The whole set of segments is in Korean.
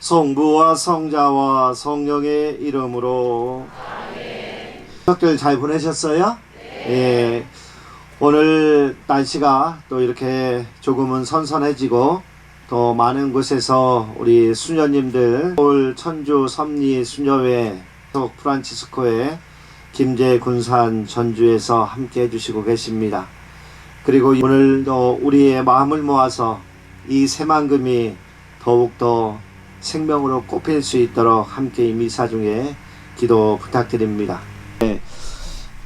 성부와 성자와 성령의 이름으로. 추석들 잘 보내셨어요? 예. 오늘 날씨가 또 이렇게 조금은 선선해지고 또 많은 곳에서 우리 수녀님들 서울 천주 섭리 수녀회 프란치스코의 김제 군산 전주에서 함께 해주시고 계십니다. 그리고 오늘도 우리의 마음을 모아서 이 새만금이 더욱더 생명으로 꼽힐 수 있도록 함께 이 미사 중에 기도 부탁드립니다.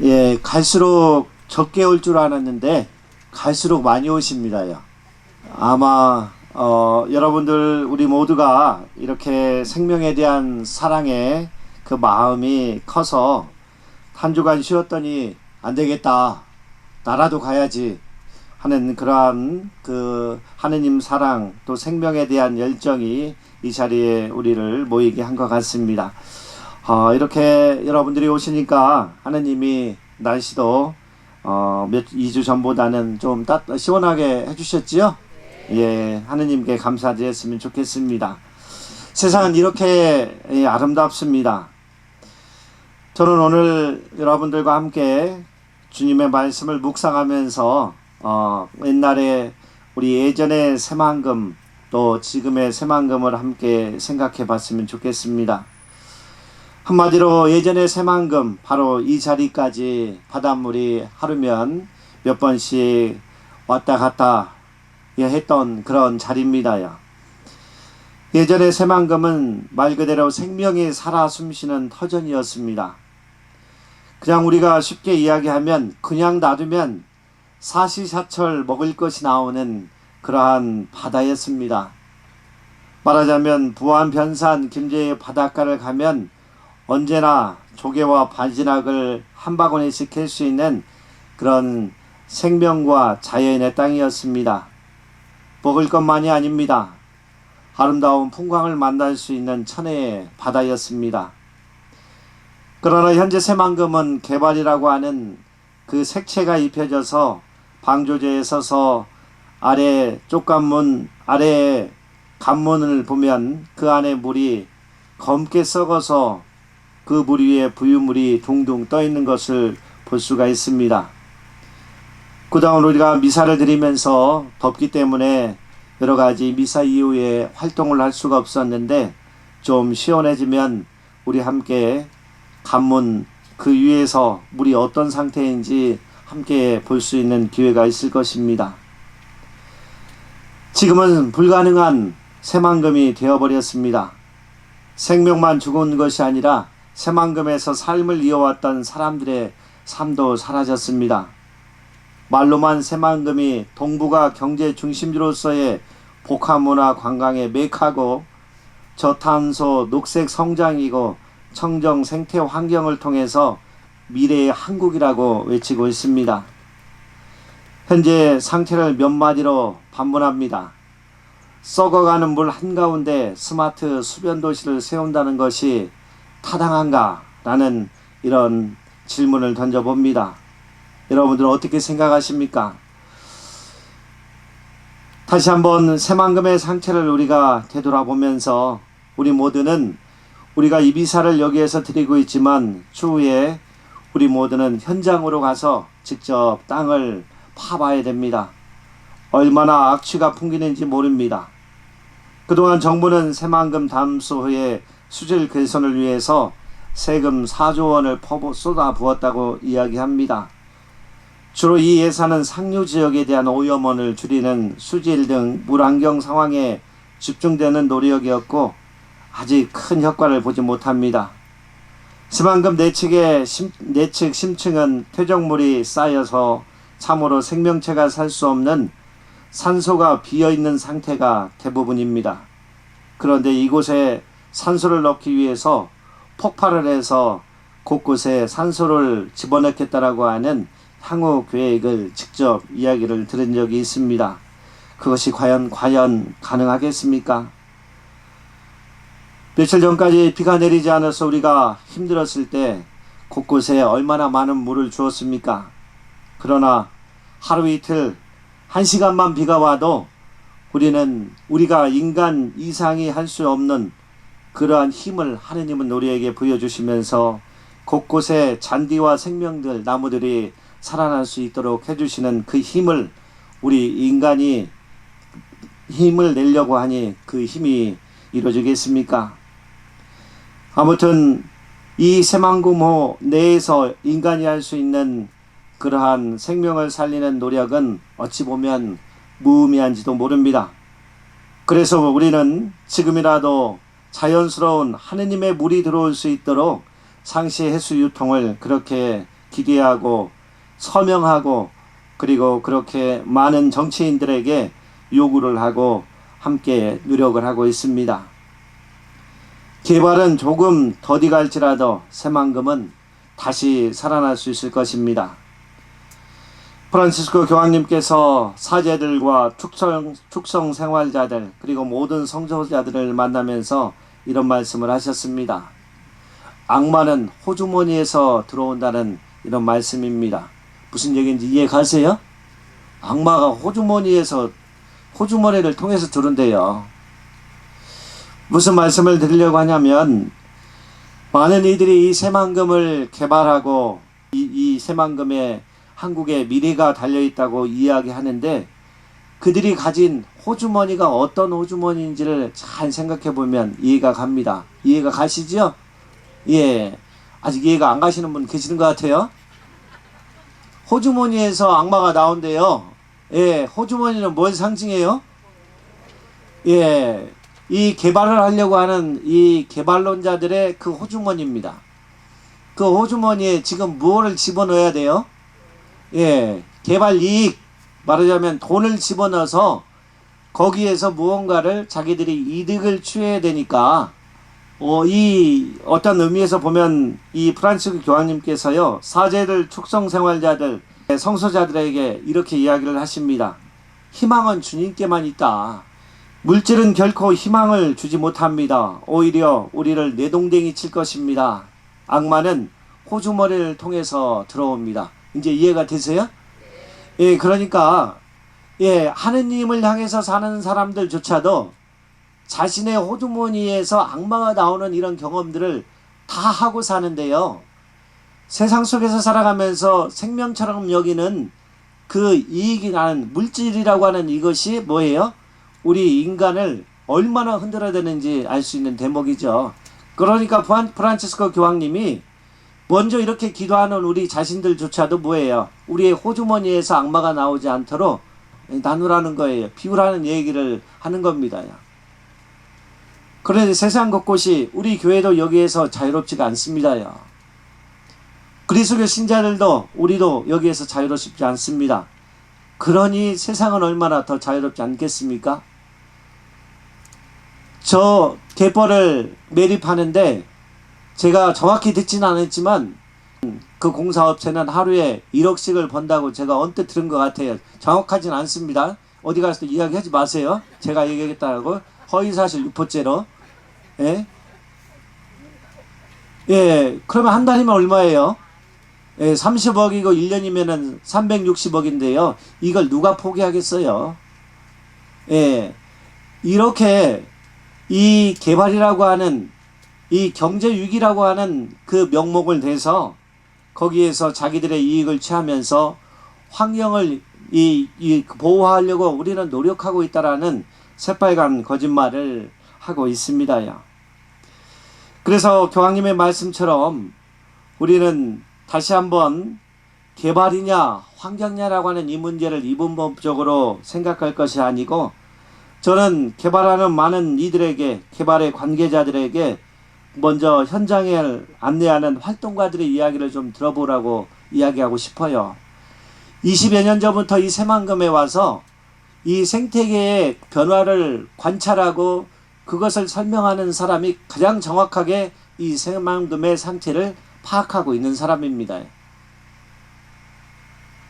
예, 갈수록 적게 올 줄 알았는데 갈수록 많이 오십니다요. 아마 여러분들 우리 모두가 이렇게 생명에 대한 사랑의 그 마음이 커서 한 주간 쉬었더니 안 되겠다, 나라도 가야지 하는 그러한 그 하느님 사랑 또 생명에 대한 열정이 이 자리에 우리를 모이게 한 것 같습니다. 이렇게 여러분들이 오시니까 하느님이 날씨도 2주 전보다는 좀 시원하게 해주셨지요? 예, 하느님께 감사드렸으면 좋겠습니다. 세상은 이렇게 아름답습니다. 저는 오늘 여러분들과 함께 주님의 말씀을 묵상하면서 옛날에 우리 예전의 새만금 또 지금의 새만금을 함께 생각해 봤으면 좋겠습니다. 한마디로 예전의 새만금, 바로 이 자리까지 바닷물이 하루면 몇 번씩 왔다 갔다 했던 그런 자리입니다요. 예전의 새만금은 말 그대로 생명이 살아 숨쉬는 터전이었습니다. 그냥 우리가 쉽게 이야기하면 그냥 놔두면 사시사철 먹을 것이 나오는 그러한 바다였습니다. 말하자면 부안 변산 김제의 바닷가를 가면 언제나 조개와 바지락을 한 바구니씩 캘 수 있는 그런 생명과 자연의 땅이었습니다. 먹을 것만이 아닙니다. 아름다운 풍광을 만날 수 있는 천혜의 바다였습니다. 그러나 현재 새만금은 개발이라고 하는 그 색채가 입혀져서 방조제에 서서 아래 쪽간문 아래에 간문을 보면 그 안에 물이 검게 썩어서 그 물 위에 부유물이 둥둥 떠 있는 것을 볼 수가 있습니다. 그동안 우리가 미사를 드리면서 덥기 때문에 여러 가지 미사 이후에 활동을 할 수가 없었는데 좀 시원해지면 우리 함께 간문 그 위에서 물이 어떤 상태인지 함께 볼 수 있는 기회가 있을 것입니다. 지금은 불가능한 새만금이 되어버렸습니다. 생명만 죽은 것이 아니라 새만금에서 삶을 이어왔던 사람들의 삶도 사라졌습니다. 말로만 새만금이 동북아 경제 중심지로서의 복합문화 관광의 메카고 저탄소 녹색 성장이고 청정 생태 환경을 통해서 미래의 한국이라고 외치고 있습니다. 현재 상태를 몇 마디로 반문합니다. 썩어가는 물 한가운데 스마트 수변도시를 세운다는 것이 타당한가? 라는 이런 질문을 던져봅니다. 여러분들은 어떻게 생각하십니까? 다시 한번 새만금의 상태를 우리가 되돌아보면서 우리 모두는 우리가 이 미사를 여기에서 드리고 있지만 추후에 우리 모두는 현장으로 가서 직접 땅을 파봐야 됩니다. 얼마나 악취가 풍기는지 모릅니다. 그동안 정부는 새만금 담수 후에 수질 개선을 위해서 세금 4조 원을 쏟아 부었다고 이야기합니다. 주로 이 예산은 상류 지역에 대한 오염원을 줄이는 수질 등 물환경 상황에 집중되는 노력이었고 아직 큰 효과를 보지 못합니다. 새만금 내측 심층은 퇴적물이 쌓여서 참으로 생명체가 살 수 없는 산소가 비어있는 상태가 대부분입니다. 그런데 이곳에 산소를 넣기 위해서 폭발을 해서 곳곳에 산소를 집어넣겠다라고 하는 향후 계획을 직접 이야기를 들은 적이 있습니다. 그것이 과연 가능하겠습니까? 며칠 전까지 비가 내리지 않아서 우리가 힘들었을 때 곳곳에 얼마나 많은 물을 주었습니까? 그러나 하루 이틀 1시간만 비가 와도 우리가 인간 이상이 할 수 없는 그러한 힘을 하느님은 우리에게 보여주시면서 곳곳에 잔디와 생명들, 나무들이 살아날 수 있도록 해주시는 그 힘을 우리 인간이 힘을 내려고 하니 그 힘이 이루어지겠습니까? 아무튼 이 새만금호 내에서 인간이 할 수 있는 그러한 생명을 살리는 노력은 어찌 보면 무의미한지도 모릅니다. 그래서 우리는 지금이라도 자연스러운 하느님의 물이 들어올 수 있도록 상시 해수 유통을 그렇게 기대하고 서명하고 그리고 그렇게 많은 정치인들에게 요구를 하고 함께 노력을 하고 있습니다. 개발은 조금 더디 갈지라도 새만금은 다시 살아날 수 있을 것입니다. 프란치스코 교황님께서 사제들과 축성 생활자들 그리고 모든 성도자들을 만나면서 이런 말씀을 하셨습니다. 악마는 호주머니에서 들어온다는 이런 말씀입니다. 무슨 얘기인지 이해 가세요? 악마가 호주머니를 통해서 들어온대요. 무슨 말씀을 드리려고 하냐면 많은 이들이 이 새만금을 개발하고 이 새만금에 한국의 미래가 달려있다고 이야기하는데 그들이 가진 호주머니가 어떤 호주머니인지를 잘 생각해보면 이해가 갑니다. 이해가 가시죠? 예, 아직 이해가 안 가시는 분 계시는 것 같아요. 호주머니에서 악마가 나온대요. 예, 호주머니는 뭘 상징해요? 예, 이 개발을 하려고 하는 이 개발론자들의 그 호주머니입니다. 그 호주머니에 지금 무엇을 집어넣어야 돼요? 예, 개발 이익, 말하자면 돈을 집어넣어서 거기에서 무언가를 자기들이 이득을 취해야 되니까 이 어떤 의미에서 보면 이 프란치스코 교황님께서요 사제들, 축성생활자들, 성소자들에게 이렇게 이야기를 하십니다. 희망은 주님께만 있다. 물질은 결코 희망을 주지 못합니다. 오히려 우리를 내동댕이 칠 것입니다. 악마는 호주머니를 통해서 들어옵니다. 이제 이해가 되세요? 예, 그러니까 예, 하느님을 향해서 사는 사람들조차도 자신의 호주머니에서 악마가 나오는 이런 경험들을 다 하고 사는데요. 세상 속에서 살아가면서 생명처럼 여기는 그 이익이 나는 물질이라고 하는 이것이 뭐예요? 우리 인간을 얼마나 흔들어야 되는지 알 수 있는 대목이죠. 그러니까 프란치스코 교황님이 먼저 이렇게 기도하는 우리 자신들조차도 뭐예요? 우리의 호주머니에서 악마가 나오지 않도록 나누라는 거예요. 비우라는 얘기를 하는 겁니다. 그런데 세상 곳곳이 우리 교회도 여기에서 자유롭지가 않습니다요. 그리스도 신자들도 우리도 여기에서 자유롭지 않습니다. 그러니 세상은 얼마나 더 자유롭지 않겠습니까? 저 갯벌을 매립하는데 제가 정확히 듣지는 않았지만 그 공사업체는 하루에 1억씩을 번다고 제가 언뜻 들은 것 같아요. 정확하진 않습니다. 어디 가서 이야기하지 마세요. 제가 얘기하겠다고 허위사실 유포죄로. 예? 예, 그러면 한 달이면 얼마예요? 예, 30억이고 1년이면은 360억인데요. 이걸 누가 포기하겠어요? 예, 이렇게 이 개발이라고 하는 이 경제위기라고 하는 그 명목을 대서 거기에서 자기들의 이익을 취하면서 환경을 보호하려고 우리는 노력하고 있다라는 새빨간 거짓말을 하고 있습니다. 그래서 교황님의 말씀처럼 우리는 다시 한번 개발이냐 환경이냐라고 하는 이 문제를 이분법적으로 생각할 것이 아니고 저는 개발하는 많은 이들에게 개발의 관계자들에게 먼저 현장에 안내하는 활동가들의 이야기를 좀 들어보라고 이야기하고 싶어요. 20여 년 전부터 이 새만금에 와서 이 생태계의 변화를 관찰하고 그것을 설명하는 사람이 가장 정확하게 이 새만금의 상태를 파악하고 있는 사람입니다.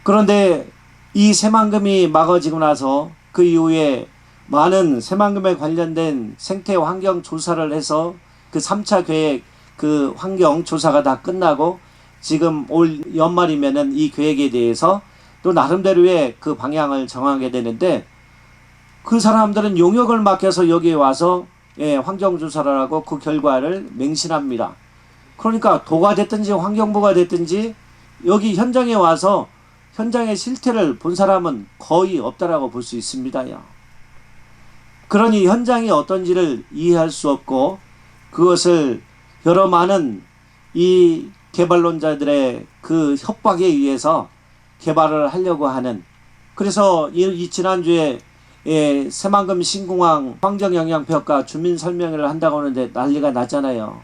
그런데 이 새만금이 막아지고 나서 그 이후에 많은 새만금에 관련된 생태 환경 조사를 해서 그 3차 계획 그 환경 조사가 다 끝나고 지금 올 연말이면은 이 계획에 대해서 또 나름대로의 그 방향을 정하게 되는데 그 사람들은 용역을 맡겨서 여기에 와서 환경조사를 하고 그 결과를 맹신합니다. 그러니까 도가 됐든지 환경부가 됐든지 여기 현장에 와서 현장의 실태를 본 사람은 거의 없다라고 볼 수 있습니다요. 그러니 현장이 어떤지를 이해할 수 없고 그것을 여러 많은 이 개발론자들의 그 협박에 의해서 개발을 하려고 하는, 그래서 이 지난주에 새만금 신공항 환경영향평가 주민설명회를 한다고 하는데 난리가 났잖아요.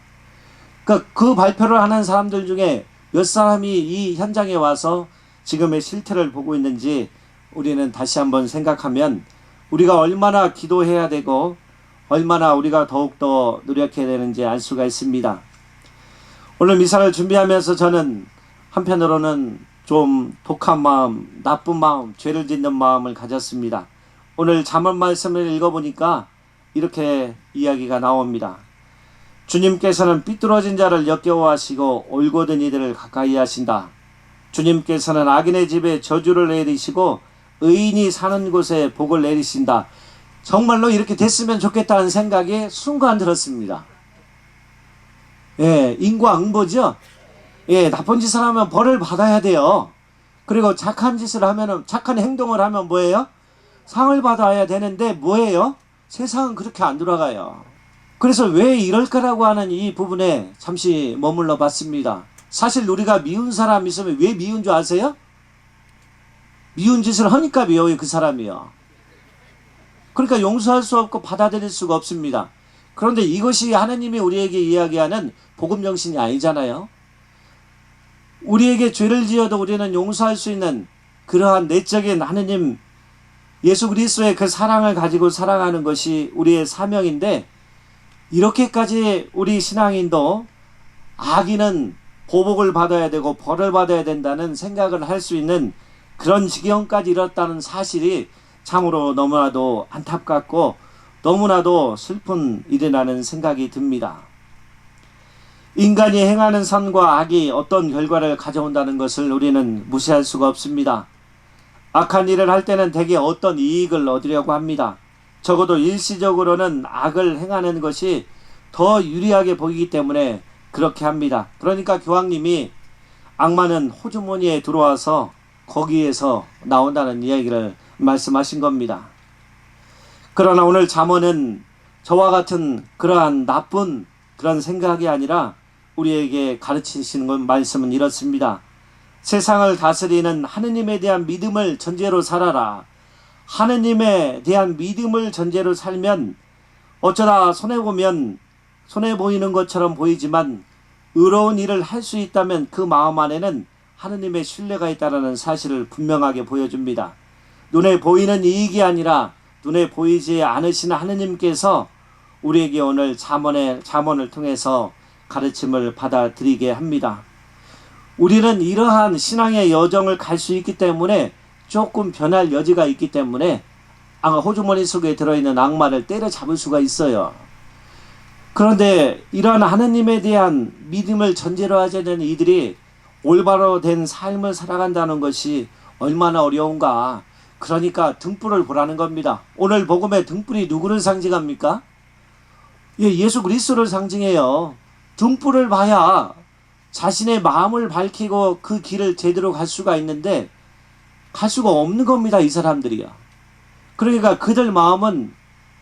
그러니까 그 발표를 하는 사람들 중에 몇 사람이 이 현장에 와서 지금의 실태를 보고 있는지 우리는 다시 한번 생각하면 우리가 얼마나 기도해야 되고 얼마나 우리가 더욱더 노력해야 되는지 알 수가 있습니다. 오늘 미사를 준비하면서 저는 한편으로는 좀 독한 마음, 나쁜 마음, 죄를 짓는 마음을 가졌습니다. 오늘 잠언 말씀을 읽어보니까 이렇게 이야기가 나옵니다. 주님께서는 삐뚤어진 자를 역겨워하시고 올곧은 이들을 가까이 하신다. 주님께서는 악인의 집에 저주를 내리시고 의인이 사는 곳에 복을 내리신다. 정말로 이렇게 됐으면 좋겠다는 생각이 순간 들었습니다. 인과응보죠. 나쁜 짓을 하면 벌을 받아야 돼요. 그리고 착한 짓을 하면, 착한 행동을 하면 뭐예요? 상을 받아야 되는데 뭐예요? 세상은 그렇게 안 돌아가요. 그래서 왜 이럴까라고 하는 이 부분에 잠시 머물러 봤습니다. 사실 우리가 미운 사람 있으면 왜 미운 줄 아세요? 미운 짓을 하니까 미워요, 그 사람이요. 그러니까 용서할 수 없고 받아들일 수가 없습니다. 그런데 이것이 하나님이 우리에게 이야기하는 복음 정신이 아니잖아요. 우리에게 죄를 지어도 우리는 용서할 수 있는 그러한 내적인 하나님 예수 그리스도의 그 사랑을 가지고 살아가는 것이 우리의 사명인데, 이렇게까지 우리 신앙인도 악인은 보복을 받아야 되고 벌을 받아야 된다는 생각을 할 수 있는 그런 지경까지 이뤘다는 사실이 참으로 너무나도 안타깝고 너무나도 슬픈 일이라는 생각이 듭니다. 인간이 행하는 선과 악이 어떤 결과를 가져온다는 것을 우리는 무시할 수가 없습니다. 악한 일을 할 때는 대개 어떤 이익을 얻으려고 합니다. 적어도 일시적으로는 악을 행하는 것이 더 유리하게 보이기 때문에 그렇게 합니다. 그러니까 교황님이 악마는 호주머니에 들어와서 거기에서 나온다는 이야기를 말씀하신 겁니다. 그러나 오늘 잠언은 저와 같은 그러한 나쁜 그런 생각이 아니라 우리에게 가르치시는 말씀은 이렇습니다. 세상을 다스리는 하느님에 대한 믿음을 전제로 살아라. 하느님에 대한 믿음을 전제로 살면 어쩌다 손해보면 손해보이는 것처럼 보이지만 의로운 일을 할 수 있다면 그 마음 안에는 하느님의 신뢰가 있다는 사실을 분명하게 보여줍니다. 눈에 보이는 이익이 아니라 눈에 보이지 않으시는 하느님께서 우리에게 오늘 잠언을 통해서 가르침을 받아들이게 합니다. 우리는 이러한 신앙의 여정을 갈 수 있기 때문에 조금 변할 여지가 있기 때문에 호주머니 속에 들어있는 악마를 때려잡을 수가 있어요. 그런데 이러한 하느님에 대한 믿음을 전제로 하지 않는 이들이 올바로 된 삶을 살아간다는 것이 얼마나 어려운가. 그러니까 등불을 보라는 겁니다. 오늘 복음의 등불이 누구를 상징합니까? 예수 그리스도를 상징해요. 등불을 봐야 자신의 마음을 밝히고 그 길을 제대로 갈 수가 있는데 갈 수가 없는 겁니다, 이 사람들이요. 그러니까 그들 마음은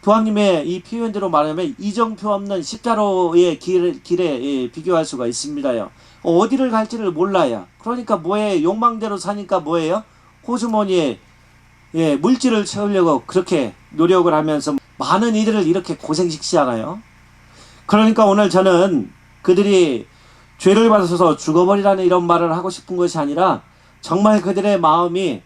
교황님의 이 표현대로 말하면 이정표 없는 십자로의 길에 비교할 수가 있습니다요. 어디를 갈지를 몰라요. 그러니까 뭐예요? 욕망대로 사니까 뭐예요? 호주머니에 물질을 채우려고 그렇게 노력을 하면서 많은 이들을 이렇게 고생시키잖아요. 그러니까 오늘 저는 그들이 죄를 받아서 죽어버리라는 이런 말을 하고 싶은 것이 아니라 정말 그들의 마음이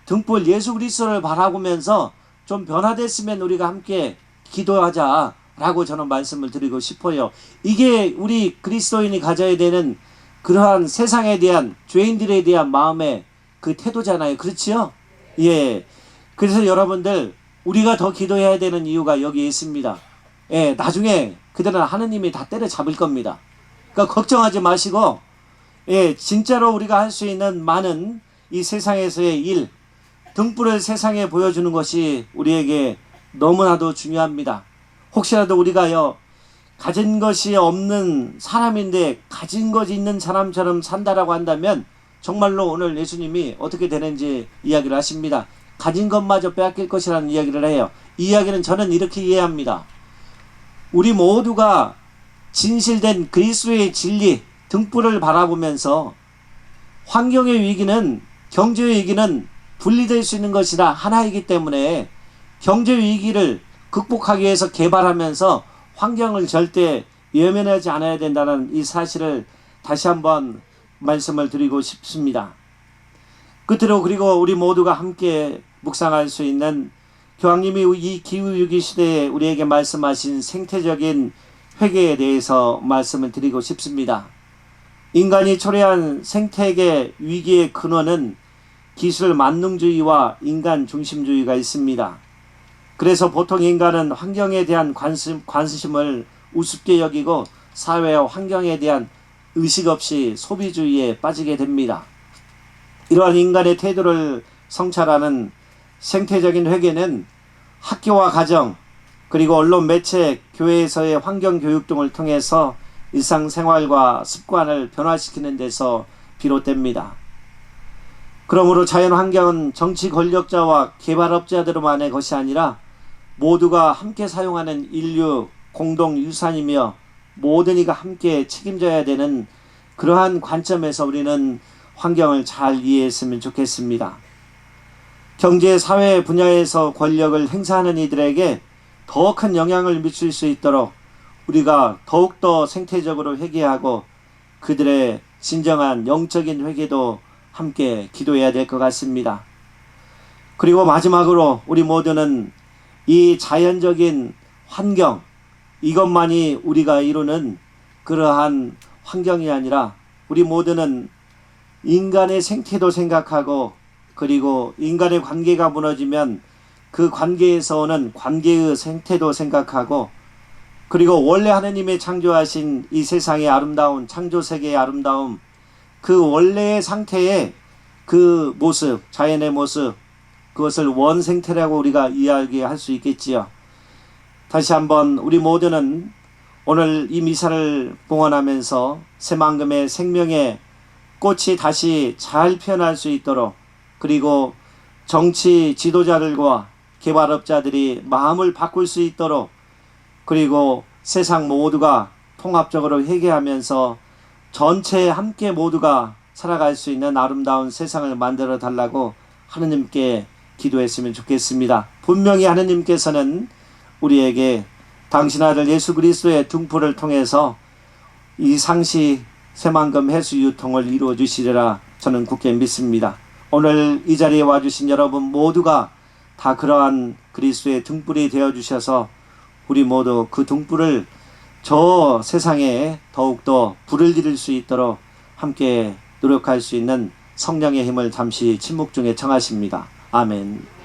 등불 예수 그리스도를 바라보면서 좀 변화됐으면 우리가 함께 기도하자라고 저는 말씀을 드리고 싶어요. 이게 우리 그리스도인이 가져야 되는 그러한 세상에 대한 죄인들에 대한 마음의 그 태도잖아요. 그렇지요? 예. 그래서 여러분들 우리가 더 기도해야 되는 이유가 여기에 있습니다. 나중에 그들은 하느님이 다 때려잡을 겁니다. 그러니까 걱정하지 마시고 진짜로 우리가 할 수 있는 많은 이 세상에서의 일, 등불을 세상에 보여주는 것이 우리에게 너무나도 중요합니다. 혹시라도 우리가요 가진 것이 없는 사람인데 가진 것이 있는 사람처럼 산다라고 한다면 정말로 오늘 예수님이 어떻게 되는지 이야기를 하십니다. 가진 것마저 빼앗길 것이라는 이야기를 해요. 이 이야기는 저는 이렇게 이해합니다. 우리 모두가 진실된 그리스도의 진리 등불을 바라보면서 환경의 위기는 경제의 위기는 분리될 수 있는 것이라 하나이기 때문에 경제 위기를 극복하기 위해서 개발하면서 환경을 절대 외면하지 않아야 된다는 이 사실을 다시 한번 말씀을 드리고 싶습니다. 끝으로 그리고 우리 모두가 함께 묵상할 수 있는 교황님이 이 기후위기 시대에 우리에게 말씀하신 생태적인 회개에 대해서 말씀을 드리고 싶습니다. 인간이 초래한 생태계 위기의 근원은 기술 만능주의와 인간 중심주의가 있습니다. 그래서 보통 인간은 환경에 대한 관심을 우습게 여기고 사회와 환경에 대한 의식 없이 소비주의에 빠지게 됩니다. 이러한 인간의 태도를 성찰하는 생태적인 회개는 학교와 가정 그리고 언론 매체 교회에서의 환경교육 등을 통해서 일상생활과 습관을 변화시키는 데서 비롯됩니다. 그러므로 자연환경은 정치 권력자와 개발업자들만의 것이 아니라 모두가 함께 사용하는 인류 공동유산이며 모든 이가 함께 책임져야 되는 그러한 관점에서 우리는 환경을 잘 이해했으면 좋겠습니다. 경제, 사회 분야에서 권력을 행사하는 이들에게 더 큰 영향을 미칠 수 있도록 우리가 더욱더 생태적으로 회개하고 그들의 진정한 영적인 회개도 함께 기도해야 될 것 같습니다. 그리고 마지막으로 우리 모두는 이 자연적인 환경 이것만이 우리가 이루는 그러한 환경이 아니라 우리 모두는 인간의 생태도 생각하고 그리고 인간의 관계가 무너지면 그 관계에서 오는 관계의 생태도 생각하고 그리고 원래 하느님의 창조하신 이 세상의 아름다운 창조세계의 아름다움 그 원래의 상태의 그 모습 자연의 모습 그것을 원생태라고 우리가 이야기할 수 있겠지요. 다시 한번 우리 모두는 오늘 이 미사를 봉헌하면서 새만금의 생명의 꽃이 다시 잘 피어날 수 있도록 그리고 정치 지도자들과 개발업자들이 마음을 바꿀 수 있도록 그리고 세상 모두가 통합적으로 회개하면서 전체 함께 모두가 살아갈 수 있는 아름다운 세상을 만들어 달라고 하느님께 기도했으면 좋겠습니다. 분명히 하느님께서는 우리에게 당신 아들 예수 그리스도의 등불을 통해서 이 상시 새만금 해수 유통을 이루어 주시리라 저는 굳게 믿습니다. 오늘 이 자리에 와주신 여러분 모두가 다 그러한 그리스도의 등불이 되어주셔서 우리 모두 그 등불을 저 세상에 더욱더 불을 지를 수 있도록 함께 노력할 수 있는 성령의 힘을 잠시 침묵 중에 청하십니다. 아멘.